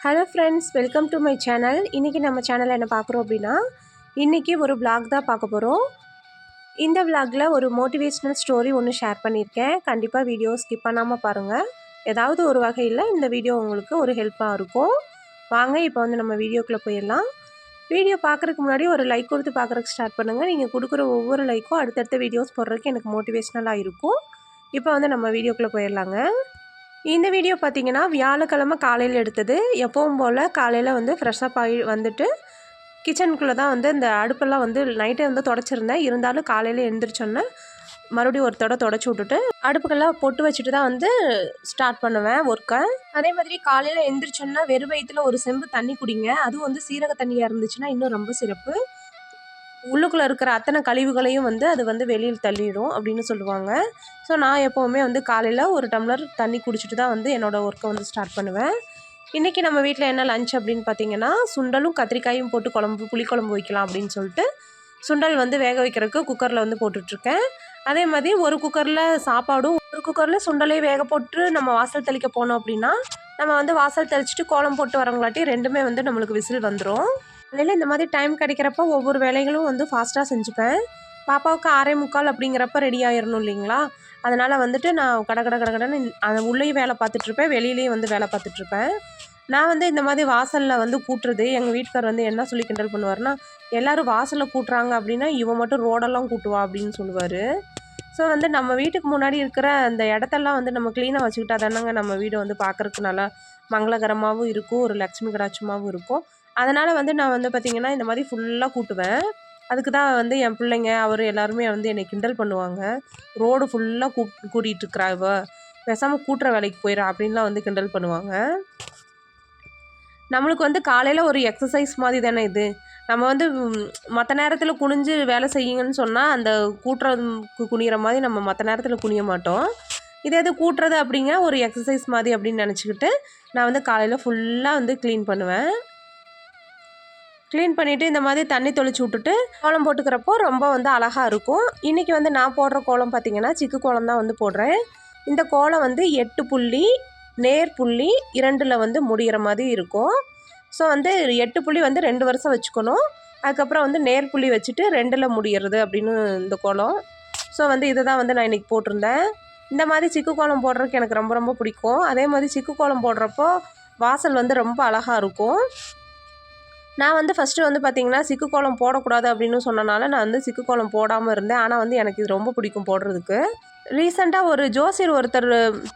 Hello friends, welcome to my channel. இன்றைக்கி நம்ம சேனலில் என்ன பார்க்குறோம் அப்படின்னா, இன்றைக்கி ஒரு vlog தான் பார்க்க போகிறோம். இந்த vlogல ஒரு மோட்டிவேஷ்னல் ஸ்டோரி ஒன்று ஷேர் பண்ணியிருக்கேன். கண்டிப்பாக வீடியோ ஸ்கிப் பண்ணாமல் பாருங்கள். ஏதாவது ஒரு வகையில் இந்த வீடியோ உங்களுக்கு ஒரு ஹெல்ப்பாக இருக்கும். வாங்க இப்போ வந்து நம்ம வீடியோக்குள்ளே போயிடலாம். வீடியோ பார்க்குறதுக்கு முன்னாடி ஒரு லைக் கொடுத்து பார்க்குறதுக்கு ஸ்டார்ட் பண்ணுங்கள். நீங்கள் கொடுக்குற ஒவ்வொரு லைக்கும் அடுத்தடுத்த வீடியோஸ் போடுறதுக்கு எனக்கு மோட்டிவேஷ்னலாக இருக்கும். இப்போ வந்து நம்ம வீடியோக்குள்ளே போயிடலாங்க. இந்த வீடியோ பார்த்தீங்கன்னா வியாழக்கிழமை காலையில் எடுத்தது. எப்பவும் போல் காலையில் வந்து ஃப்ரெஷ்ஷப் ஆகி வந்துட்டு கிச்சனுக்குள்ளே தான் வந்து இந்த அடுப்பெல்லாம் வந்து நைட்டே வந்து தொடச்சிருந்தேன். இருந்தாலும் காலையில் எழுந்திரிச்சோன்னே மறுபடியும் ஒரு தொடச்சி விட்டுட்டு அடுப்புக்கெல்லாம் பொட்டு வச்சுட்டு தான் வந்து ஸ்டார்ட் பண்ணுவேன் ஒர்க்கை. அதே மாதிரி காலையில் எழுந்திரிச்சோன்னா வெறும் வயிற்றுல ஒரு செம்பு தண்ணி குடிங்க. அதுவும் வந்து சீரக தண்ணியாக இருந்துச்சுன்னா இன்னும் ரொம்ப சிறப்பு. உள்ளுக்குள்ளே இருக்கிற அத்தனை கழிவுகளையும் வந்து அது வந்து வெளியில் தள்ளிடும் அப்படின்னு சொல்லுவாங்க. ஸோ நான் எப்போவுமே வந்து காலையில் ஒரு டம்ளர் தண்ணி குடிச்சிட்டு தான் வந்து என்னோடய ஒர்க்கை வந்து ஸ்டார்ட் பண்ணுவேன். இன்றைக்கி நம்ம வீட்டில் என்ன லஞ்ச் அப்படின்னு பார்த்தீங்கன்னா, சுண்டலும் கத்திரிக்காயும் போட்டு புளிக்குழம்பு வைக்கலாம் அப்படின்னு சொல்லிட்டு சுண்டல் வந்து வேக வைக்கிறதுக்கு குக்கரில் வந்து போட்டுட்ருக்கேன். அதே மாதிரி ஒரு குக்கரில் சாப்பாடும் ஒரு குக்கரில் சுண்டலையும் வேக போட்டு நம்ம வாசல் தெளிக்க போனோம் அப்படின்னா, நம்ம வந்து வாசல் தெளிச்சிட்டு கோலம் போட்டு வரவங்களாட்டி ரெண்டுமே வந்து நம்மளுக்கு விசில் வந்துடும். அதனால் இந்த மாதிரி டைம் கிடைக்கிறப்ப ஒவ்வொரு வேலைகளும் வந்து ஃபாஸ்ட்டாக செஞ்சுப்பேன். பாப்பாவுக்கு 6:45 அப்படிங்கிறப்ப ரெடி ஆயிடணும் இல்லைங்களா? அதனால் வந்துட்டு நான் கடன்னு அந்த உள்ளேயும் வேலை பார்த்துட்ருப்பேன், வெளியிலையும் வந்து வேலை பார்த்துட்ருப்பேன். நான் வந்து இந்த மாதிரி வாசலில் வந்து கூட்டுறது எங்கள் வீட்டுக்கார் வந்து என்ன சொல்லி கிண்டல் பண்ணுவார்னா, எல்லோரும் வாசலில் கூட்டுறாங்க அப்படின்னா இவன் மட்டும் ரோடெல்லாம் கூட்டுவா அப்படின்னு சொல்லுவார். ஸோ வந்து நம்ம வீட்டுக்கு முன்னாடி இருக்கிற அந்த இடத்தெல்லாம் வந்து நம்ம க்ளீனாக வச்சுக்கிட்டா தானேங்க நம்ம வீடு வந்து பார்க்குறதுக்கு நல்லா மங்களகரமாகவும் இருக்கும், ஒரு லக்ஷ்மி கடாட்சமாகவும் இருக்கும். அதனால் வந்து நான் வந்து பார்த்திங்கன்னா இந்த மாதிரி ஃபுல்லாக கூட்டுவேன். அதுக்கு தான் வந்து என் பிள்ளைங்க அவர் எல்லாருமே வந்து என்னை கிண்டல் பண்ணுவாங்க. ரோடு ஃபுல்லாக கூட்டிகிட்ருக்குறா இவ, பேசாமல் கூட்டுற வேலைக்கு போயிடா அப்படின்லாம் வந்து கிண்டல் பண்ணுவாங்க. நம்மளுக்கு வந்து காலையில் ஒரு எக்ஸசைஸ் மாதிரி தானே இது. நம்ம வந்து மற்ற நேரத்தில் குனிஞ்சு வேலை செய்யுங்கன்னு சொன்னால் அந்த கூட்டுறதுக்கு குனிகிற மாதிரி நம்ம மற்ற நேரத்தில் குனிய மாட்டோம். இதே இது கூட்டுறது அப்படிங்க ஒரு எக்ஸசைஸ் மாதிரி அப்படின்னு நினச்சிக்கிட்டு நான் வந்து காலையில் ஃபுல்லாக வந்து க்ளீன் பண்ணுவேன். க்ளீன் பண்ணிவிட்டு இந்த மாதிரி தண்ணி தெளிச்சு விட்டுட்டு கோலம் போட்டுக்கிறப்போ ரொம்ப வந்து அழகாக இருக்கும். இன்றைக்கி வந்து நான் போடுற கோலம் பார்த்திங்கன்னா சிக்கு கோலம் தான் வந்து போடுறேன். இந்த கோலம் வந்து 8 புள்ளி நேர் புள்ளி 2ல் வந்து முடிகிற மாதிரி இருக்கும். ஸோ வந்து 8 புள்ளி வந்து 2 வருஷம் வச்சுக்கணும். அதுக்கப்புறம் வந்து நேர் புள்ளி வச்சுட்டு 2ல் முடிகிறது அப்படின்னு இந்த கோலம். ஸோ வந்து இதை தான் வந்து நான் இன்றைக்கி போட்டிருந்தேன். இந்த மாதிரி சிக்கு கோலம் போடுறதுக்கு எனக்கு ரொம்ப ரொம்ப பிடிக்கும். அதே மாதிரி சிக்கு கோலம் போடுறப்போ வாசல் வந்து ரொம்ப அழகாக இருக்கும். நான் வந்து ஃபஸ்ட்டு வந்து பார்த்திங்கன்னா சிக்கு கோலம் போடக்கூடாது அப்படின்னு சொன்னனால நான் வந்து சிக்கு கோலம் போடாமல் இருந்தேன். ஆனால் வந்து எனக்கு இது ரொம்ப பிடிக்கும் போடுறதுக்கு. ரீசெண்டாக ஒரு ஜோசியர் ஒருத்தர்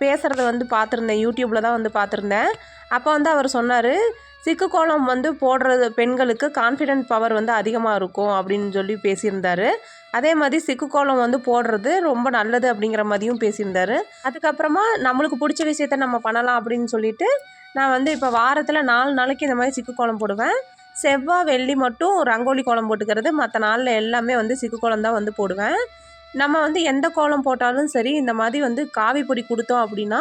பேசுகிறத வந்து பார்த்துருந்தேன், யூடியூப்பில் தான் வந்து பார்த்துருந்தேன். அப்போ வந்து அவர் சொன்னார், சிக்கு கோலம் வந்து போடுறது பெண்களுக்கு கான்ஃபிடென்ட் பவர் வந்து அதிகமாக இருக்கும் அப்படின்னு சொல்லி பேசியிருந்தார். அதே மாதிரி சிக்கு கோலம் வந்து போடுறது ரொம்ப நல்லது அப்படிங்கிற மாதிரியும் பேசியிருந்தார். அதுக்கப்புறமா நம்மளுக்கு பிடிச்ச விஷயத்த நம்ம பண்ணலாம் அப்படின்னு சொல்லிட்டு நான் வந்து இப்போ வாரத்தில் 4 நாளைக்கு இந்த மாதிரி சிக்கு கோலம் போடுவேன். செவ்வாய் வெள்ளி மட்டும் ரங்கோலி கோலம் போட்டுக்கிறது, மற்ற நாளில் எல்லாமே வந்து சிக்கு கோலம் தான் வந்து போடுவேன். நம்ம வந்து எந்த கோலம் போட்டாலும் சரி இந்த மாதிரி வந்து காவி பொடி கொடுத்தோம் அப்படின்னா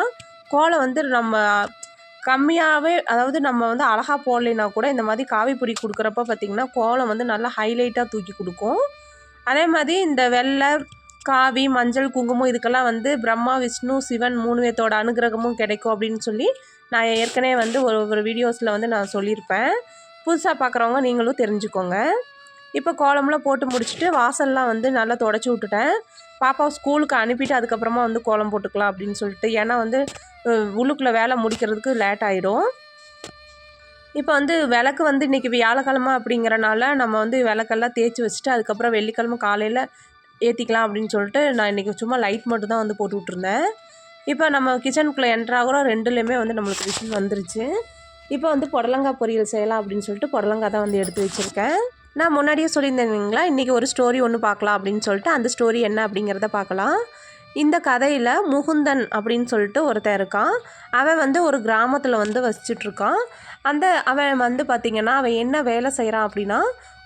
கோலம் வந்து நம்ம கம்மியாகவே, அதாவது நம்ம வந்து அழகாக போடலைன்னா கூட இந்த மாதிரி காவி பொடி கொடுக்குறப்ப பார்த்திங்கன்னா கோலம் வந்து நல்லா ஹைலைட்டாக தூக்கி கொடுக்கும். அதே மாதிரி இந்த வெள்ளை, காவி, மஞ்சள், குங்குமம் இதுக்கெல்லாம் வந்து பிரம்மா, விஷ்ணு, சிவன் 3 பேர்த்தோட அனுகிரகமும் கிடைக்கும் அப்படின்னு சொல்லி நான் ஏற்கனவே வந்து ஒரு வீடியோஸில் வந்து நான் சொல்லியிருப்பேன். புதுசாக பார்க்குறவங்க நீங்களும் தெரிஞ்சுக்கோங்க. இப்போ கோலம்லாம் போட்டு முடிச்சுட்டு வாசல்லாம் வந்து நல்லா தொடச்சி விட்டுட்டேன். பாப்பாவை ஸ்கூலுக்கு அனுப்பிட்டு அதுக்கப்புறமா வந்து கோலம் போட்டுக்கலாம் அப்படின்னு சொல்லிட்டு. ஏன்னா வந்து உள்ளுக்குள்ளே வேலை முடிக்கிறதுக்கு லேட் ஆகிடும். இப்போ வந்து விளக்கு வந்து இன்றைக்கி வியாழக்கிழமை அப்படிங்கிறனால நம்ம வந்து விளக்கெல்லாம் தேய்ச்சி வச்சுட்டு அதுக்கப்புறம் வெள்ளிக்கிழமை காலையில் ஏற்றிக்கலாம் அப்படின்னு சொல்லிட்டு நான் இன்றைக்கி சும்மா லைட் மட்டும் தான் வந்து போட்டு விட்ருந்தேன். இப்போ நம்ம கிச்சனுக்குள்ளே என்ட்ராகிறோம், 2லேயுமே வந்து நம்மளுக்கு விசில் வந்துருச்சு. இப்போ வந்து புடலங்காய் பொரியல் செய்யலாம் அப்படின்னு சொல்லிட்டு புடலங்காய் தான் வந்து எடுத்து வச்சுருக்கேன். நான் முன்னாடியே சொல்லியிருந்தேன் இல்லைங்களா, இன்றைக்கி ஒரு ஸ்டோரி ஒன்று பார்க்கலாம் அப்படின்னு சொல்லிட்டு. அந்த ஸ்டோரி என்ன அப்படிங்கிறத பார்க்கலாம். இந்த கதையில் முகுந்தன் அப்படின்னு சொல்லிட்டு ஒருத்தன் இருக்கான். அவன் வந்து ஒரு கிராமத்தில் வந்து வசிச்சுட்ருக்கான். அவன் வந்து பார்த்திங்கன்னா அவன் என்ன வேலை செய்கிறான் அப்படின்னா,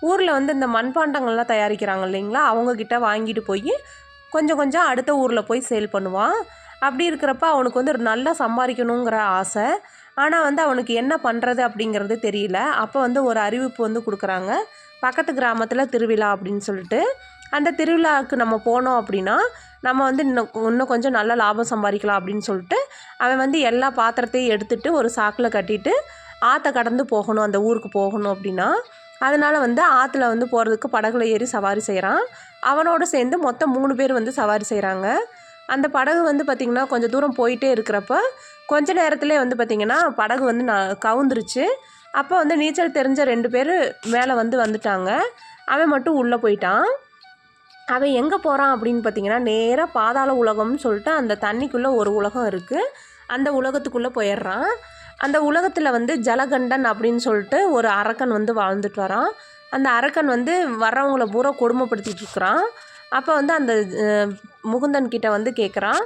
ஊரில் வந்து இந்த மண்பாண்டங்கள்லாம் தயாரிக்கிறாங்க இல்லைங்களா, அவங்கக்கிட்ட வாங்கிட்டு போய் கொஞ்சம் அடுத்த ஊரில் போய் சேல் பண்ணுவான். அப்படி இருக்கிறப்ப அவனுக்கு வந்து ஒரு நல்லா சம்பாதிக்கணுங்கிற ஆசை. ஆனால் வந்து அவனுக்கு என்ன பண்ணுறது அப்படிங்கிறது தெரியல. அப்போ வந்து ஒரு அறிவிப்பு வந்து கொடுக்குறாங்க, பக்கத்து கிராமத்தில் திருவிழா அப்படின்னு சொல்லிட்டு. அந்த திருவிழாவுக்கு நம்ம போனோம் அப்படின்னா நம்ம வந்து இன்னும் கொஞ்சம் நல்ல லாபம் சம்பாதிக்கலாம் அப்படின்னு சொல்லிட்டு அவன் வந்து எல்லா பாத்திரத்தையும் எடுத்துகிட்டு ஒரு சாக்கில் கட்டிட்டு ஆற்றை கடந்து போகணும், அந்த ஊருக்கு போகணும் அப்படின்னா. அதனால் வந்து ஆற்றுல வந்து போகிறதுக்கு படகுல ஏறி சவாரி செய்கிறான். அவனோடு சேர்ந்து மொத்தம் 3 பேர் வந்து சவாரி செய்கிறாங்க. அந்த படகு வந்து பார்த்திங்கன்னா கொஞ்சம் தூரம் போயிட்டே இருக்கிறப்ப கொஞ்ச நேரத்துலேயே வந்து பார்த்திங்கன்னா படகு வந்து கவுந்துருச்சு. அப்போ வந்து நீச்சல் தெரிஞ்ச 2 பேர் மேலே வந்துட்டாங்க. அவன் மட்டும் உள்ளே போயிட்டான். அவன் எங்கே போகிறான் அப்படின்னு பார்த்திங்கன்னா நேராக பாதாள உலகம்னு சொல்லிட்டு அந்த தண்ணிக்குள்ளே ஒரு உலகம் இருக்குது. அந்த உலகத்துக்குள்ளே போயிடுறான். அந்த உலகத்தில் வந்து ஜலகண்டன் அப்படின்னு சொல்லிட்டு ஒரு அரக்கன் வந்து வாழ்ந்துட்டு வரான். அந்த அரக்கன் வந்து வர்றவங்கள பூரா கொடுமைப்படுத்திட்டு இருக்கிறான். அப்போ வந்து அந்த முகுந்தன் கிட்ட வந்து கேட்குறான்,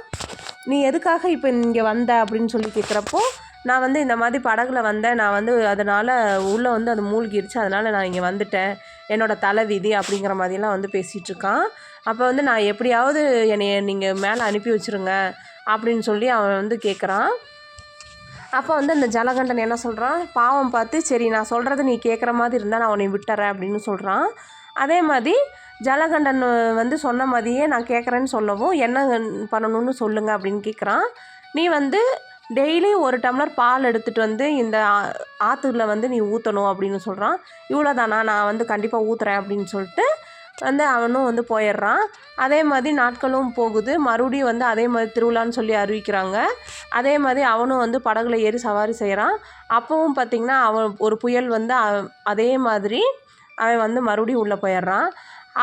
நீ எதுக்காக இப்போ இங்கே வந்த அப்படின்னு சொல்லி கேட்குறப்போ, நான் வந்து இந்த மாதிரி படகுல வந்தேன், நான் வந்து அதனால் உள்ளே வந்து அது மூழ்கிடுச்சு, அதனால் நான் இங்கே வந்துட்டேன், என்னோடய தலை விதி அப்படிங்கிற மாதிரிலாம் வந்து பேசிகிட்ருக்கான். அப்போ வந்து நான் எப்படியாவது என்னைய நீங்கள் மேலே அனுப்பி வச்சுருங்க அப்படின்னு சொல்லி அவன் வந்து கேட்குறான். அப்போ வந்து அந்த ஜலகண்டன் என்ன சொல்கிறான், பாவம் பார்த்து சரி நான் சொல்கிறத நீ கேட்குற மாதிரி இருந்தால் நான் உன்னை விட்டுறேன் அப்படின்னு சொல்கிறான். அதே மாதிரி ஜலகண்டன் வந்து சொன்ன மாதிரியே நான் கேட்குறேன்னு சொல்லவும் என்ன பண்ணணும்னு சொல்லுங்க அப்படின்னு கேட்குறான். நீ வந்து டெய்லி 1 டம்ளர் பால் எடுத்துகிட்டு வந்து இந்த ஆற்றுல வந்து நீ ஊற்றணும் அப்படின்னு சொல்கிறான். இவ்வளோதானா, நான் வந்து கண்டிப்பாக ஊற்றுறேன் அப்படின்னு சொல்லிட்டு வந்து அவனும் வந்து போயிடுறான். அதே மாதிரி நாட்களும் போகுது. மறுபடியும் வந்து அதே மாதிரி திருவிழான்னு சொல்லி அறிவிக்கிறாங்க. அதே மாதிரி அவனும் வந்து படகுல ஏறி சவாரி செய்கிறான். அப்போவும் பார்த்திங்கன்னா அவன் ஒரு புயல் வந்து அதே மாதிரி அவன் வந்து மறுபடியும் உள்ளே போயிடுறான்.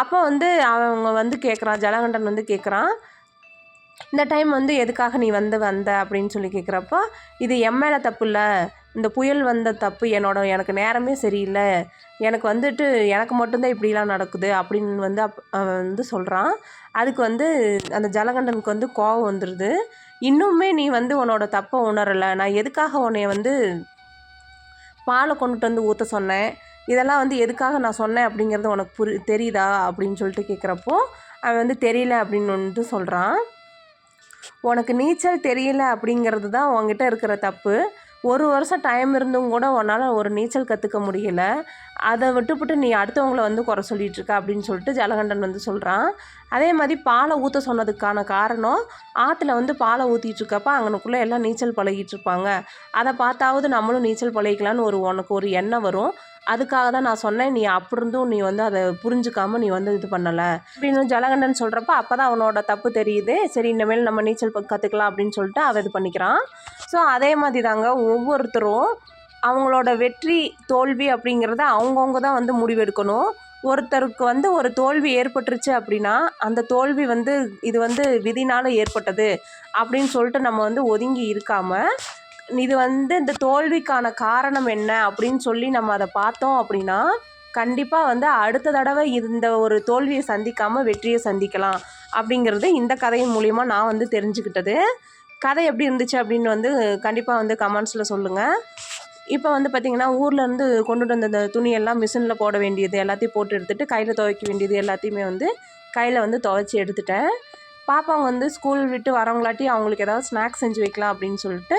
அப்போ வந்து அவங்க வந்து கேட்குறான், ஜலகண்டன் வந்து கேட்குறான், இந்த டைம் வந்து எதுக்காக நீ வந்த அப்படின்னு சொல்லி கேட்குறப்போ, இது என் மேலே தப்பு இல்லை, இந்த புயல் வந்த தப்பு எனக்கு நேரமே சரியில்லை, எனக்கு வந்துட்டு எனக்கு மட்டும்தான் இப்படிலாம் நடக்குது அப்படின்னு வந்து அவன் வந்து சொல்கிறான். அதுக்கு வந்து அந்த ஜலகண்டனுக்கு வந்து கோபம் வந்துடுது. இன்னுமே நீ வந்து உன்னோட தப்பை உணரலை, நான் எதுக்காக உன்னைய வந்து பாலை கொண்டுட்டு வந்து ஊற்ற சொன்னேன், இதெல்லாம் வந்து எதுக்காக நான் சொன்னேன் அப்படிங்கிறது உனக்கு தெரியுதா அப்படின்னு சொல்லிட்டு கேட்குறப்போ அவன் வந்து தெரியல அப்படின்னு வந்துட்டு சொல்கிறான். உனக்கு நீச்சல் தெரியல அப்படிங்கிறது தான் உன்கிட்ட இருக்கிற தப்பு. 1 வருஷம் டைம் இருந்தும் கூட உன்னால் ஒரு நீச்சல் கற்றுக்க முடியல, அதை விட்டுப்புட்டு நீ அடுத்தவங்கள வந்து குறை சொல்லிகிட்ருக்க அப்படின்னு சொல்லிட்டு ஜலகண்டன் வந்து சொல்கிறான். அதே மாதிரி பாலை ஊற்ற சொன்னதுக்கான காரணம், ஆற்றுல வந்து பாலை ஊற்றிட்டுருக்கப்ப அங்கனுக்குள்ளே எல்லாம் நீச்சல் பழகிட்டுருப்பாங்க, அதை பார்த்தாவது நம்மளும் நீச்சல் பழகிக்கலான்னு உனக்கு ஒரு எண்ணம் வரும், அதுக்காக தான் நான் சொன்னேன், நீ அப்படி இருந்தும் நீ வந்து அதை புரிஞ்சுக்காமல் நீ வந்து இது பண்ணலை அப்படின்னு ஜலகண்டன் சொல்கிறப்ப அப்போ தான் அவனோட தப்பு தெரியுது. சரி இனிமேல் நம்ம நீச்சல் கற்றுக்கலாம் அப்படின்னு சொல்லிட்டு அவன் இது பண்ணிக்கிறான். ஸோ அதே மாதிரி தாங்க ஒவ்வொருத்தரும் அவங்களோட வெற்றி தோல்வி அப்படிங்கிறத அவங்கவுங்க தான் வந்து முடிவெடுக்கணும். ஒருத்தருக்கு வந்து ஒரு தோல்வி ஏற்பட்டுருச்சு அப்படின்னா அந்த தோல்வி வந்து இது வந்து விதினால் ஏற்பட்டது அப்படின்னு சொல்லிட்டு நம்ம வந்து ஒதுங்கி இருக்காமல், இது வந்து இந்த தோல்விக்கான காரணம் என்ன அப்படின்னு சொல்லி நம்ம அதை பார்த்தோம் அப்படின்னா கண்டிப்பாக வந்து அடுத்த தடவை இந்த ஒரு தோல்வியை சந்திக்காமல் வெற்றியை சந்திக்கலாம் அப்படிங்கிறது இந்த கதையின் மூலிமா நான் வந்து தெரிஞ்சுக்கிட்டது. கதை எப்படி இருந்துச்சு அப்படின்னு வந்து கண்டிப்பாக வந்து கமெண்ட்ஸில் சொல்லுங்கள். இப்போ வந்து பார்த்திங்கன்னா ஊர்லேருந்து கொண்டுட்டு வந்த இந்த துணியெல்லாம் மிஷினில் போட வேண்டியது எல்லாத்தையும் போட்டு எடுத்துகிட்டு கையில் துவைக்க வேண்டியது எல்லாத்தையுமே வந்து கையில் வந்து துவைச்சி எடுத்துட்டேன். பாப்பாங்க வந்து ஸ்கூல் விட்டு வரவங்களாட்டி அவங்களுக்கு ஏதாவது ஸ்நாக்ஸ் செஞ்சு வைக்கலாம் அப்படின்னு சொல்லிட்டு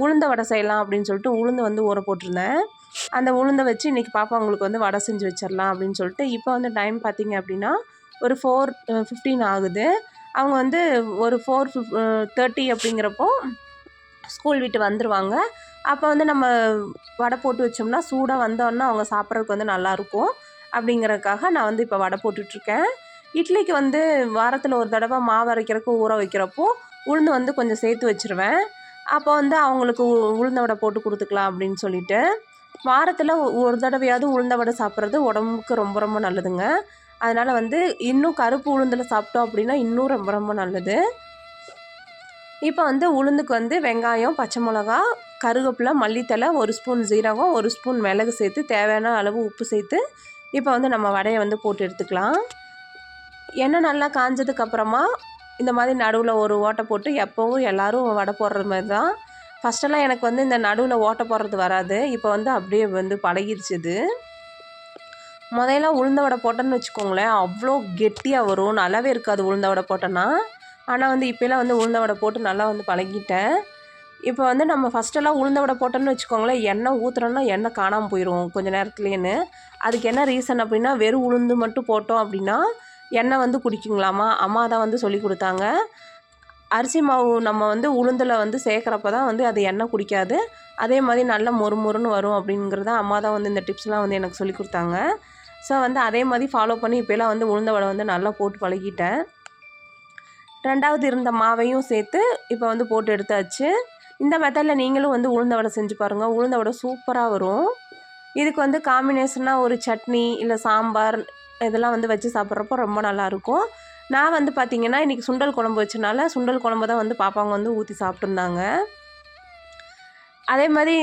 உளுந்த வடை செய்யலாம் அப்படின்னு சொல்லிட்டு உளுந்து வந்து ஊற போட்டிருந்தேன். அந்த உளுந்தை வச்சு இன்றைக்கி பாப்பாங்களுக்கு வந்து வடை செஞ்சு வச்சிடலாம் அப்படின்னு சொல்லிட்டு இப்போ வந்து டைம் பார்த்திங்க அப்படின்னா ஒரு 4:15 ஆகுது. அவங்க வந்து ஒரு 4:30 அப்படிங்கிறப்போ ஸ்கூல் விட்டு வந்துடுவாங்க. அப்போ வந்து நம்ம வடை போட்டு வச்சோம்னா சூடாக வந்தோன்னா அவங்க சாப்பிட்றதுக்கு வந்து நல்லாயிருக்கும் அப்படிங்கிறதுக்காக நான் வந்து இப்போ வடை போட்டுட்ருக்கேன். இட்லிக்கு வந்து வாரத்தில் ஒரு தடவை மாவு அரைக்கிறதுக்கு ஊற வைக்கிறப்போ உளுந்து வந்து கொஞ்சம் சேர்த்து வச்சுருவேன். அப்போ வந்து அவங்களுக்கு உளுந்த வடை போட்டு கொடுத்துக்கலாம் அப்படின்னு சொல்லிட்டு, வாரத்தில் ஒரு தடவையாவது உளுந்த வடை சாப்பிட்றது உடம்புக்கு ரொம்ப ரொம்ப நல்லதுங்க. அதனால் வந்து இன்னும் கருப்பு உளுந்தில் சாப்பிட்டோம் அப்படின்னா இன்னும் ரொம்ப ரொம்ப நல்லது. இப்போ வந்து உளுந்துக்கு வந்து வெங்காயம், பச்சை மிளகா, கருவேப்பிலை, மல்லித்தலை, 1 ஸ்பூன் ஜீரகம், 1 ஸ்பூன் மிளகு சேர்த்து தேவையான அளவு உப்பு சேர்த்து இப்போ வந்து நம்ம வடையை வந்து போட்டு எடுத்துக்கலாம். எண்ணெய் நல்லா காஞ்சதுக்கப்புறமா இந்த மாதிரி நடுவில் ஒரு ஓட்டை போட்டு எப்போவும் எல்லோரும் வடை போடுற மாதிரி தான். ஃபஸ்ட்டெல்லாம் எனக்கு வந்து இந்த நடுவில் ஓட்டை போடுறது வராது, இப்போ வந்து அப்படியே வந்து பழகிருச்சு இது. முதல்ல உளுந்த வடை போட்டோன்னு வச்சுக்கோங்களேன், அவ்வளோ கெட்டியாக வரும், நல்லாவே இருக்காது உளுந்த வடை போட்டோன்னா. ஆனால் வந்து இப்போலாம் வந்து உளுந்த வடை போட்டு நல்லா வந்து பழகிட்டேன். இப்போ வந்து நம்ம ஃபஸ்ட்டெல்லாம் உளுந்த வடை போட்டோன்னு வச்சுக்கோங்களேன், எண்ணெய் ஊற்றுறோன்னா எண்ணெய் காணாமல் போயிடும் கொஞ்சம் நேரத்துலேன்னு. அதுக்கு என்ன ரீசன் அப்படின்னா, வெறும் உளுந்து மட்டும் போட்டோம் அப்படின்னா எண்ணெய் வந்து குடிக்குங்களாமா, அம்மா தான் வந்து சொல்லி கொடுத்தாங்க. அரிசி மாவு நம்ம வந்து உளுந்தில் வந்து சேர்க்குறப்ப தான் வந்து அது எண்ணெய் குடிக்காது. அதே மாதிரி நல்லா மொறுமொறுன்னு வரும் அப்படிங்கிறத அம்மா தான் வந்து இந்த டிப்ஸ்லாம் வந்து எனக்கு சொல்லி கொடுத்தாங்க. ஸோ வந்து அதே மாதிரி ஃபாலோ பண்ணி இப்போலாம் வந்து உளுந்த வடை வந்து நல்லா போட்டு பழகிட்டேன். 2வது இருந்த மாவையும் சேர்த்து இப்போ வந்து போட்டு எடுத்தாச்சு. இந்த மெத்தடில் நீங்களும் வந்து உளுந்த வடை செஞ்சு பாருங்கள். உளுந்த வடை சூப்பராக வரும். இதுக்கு வந்து காம்பினேஷனாக ஒரு சட்னி இல்லை சாம்பார் இதெல்லாம் வந்து வச்சு சாப்பிட்றப்போ ரொம்ப நல்லாயிருக்கும். நான் வந்து பார்த்திங்கன்னா இன்றைக்கி சுண்டல் குழம்பு வச்சனால சுண்டல் குழம்பு தான் வந்து பாப்பாங்க வந்து ஊற்றி சாப்பிட்ருந்தாங்க. அதே மாதிரி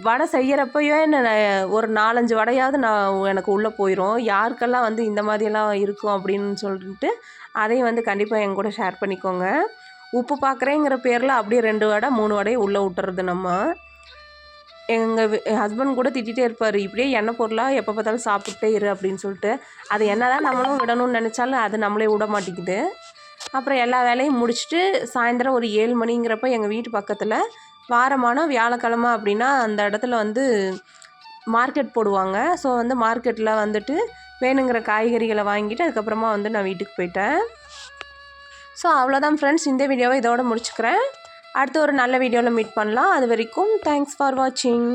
வடை செய்கிறப்பயே நான் ஒரு 4-5 வடையாவது எனக்கு உள்ளே போயிடும். யாருக்கெல்லாம் வந்து இந்த மாதிரியெல்லாம் இருக்கும் அப்படின்னு சொல்லிட்டு அதையும் வந்து கண்டிப்பாக என் கூட ஷேர் பண்ணிக்கோங்க. உப்பு பார்க்குறேங்கிற பேரில் அப்படியே 2 வடை 3 வடையை உள்ளே விட்டுறது நம்ம. எங்கள் ஹஸ்பண்ட் கூட திட்டிகிட்டே இருப்பார், இப்படியே எண்ணெய் பொருளாக எப்போ பார்த்தாலும் சாப்பிட்டே இரு அப்படின்னு சொல்லிட்டு. அது என்ன தான் நம்மளும் விடணும்னு நினச்சாலும் அது நம்மளே விட மாட்டேங்குது. அப்புறம் எல்லா வேலையும் முடிச்சுட்டு சாயந்தரம் ஒரு 7 மணிங்கிறப்ப எங்கள் வீட்டு பக்கத்தில் வாரமான வியாழக்கிழமை அப்படின்னா அந்த இடத்துல வந்து மார்க்கெட் போடுவாங்க. ஸோ வந்து மார்க்கெட்டில் வந்துட்டு வேணுங்கிற காய்கறிகளை வாங்கிட்டு அதுக்கப்புறமா வந்து நான் வீட்டுக்கு போயிட்டேன். ஸோ அவ்வளோதான் ஃப்ரெண்ட்ஸ், இந்த வீடியோவை இதோட முடிச்சுக்கிறேன். அடுத்து ஒரு நல்ல வீடியோவில் மீட் பண்ணலாம். அது வரைக்கும் தேங்க்ஸ் ஃபார் வாட்சிங்.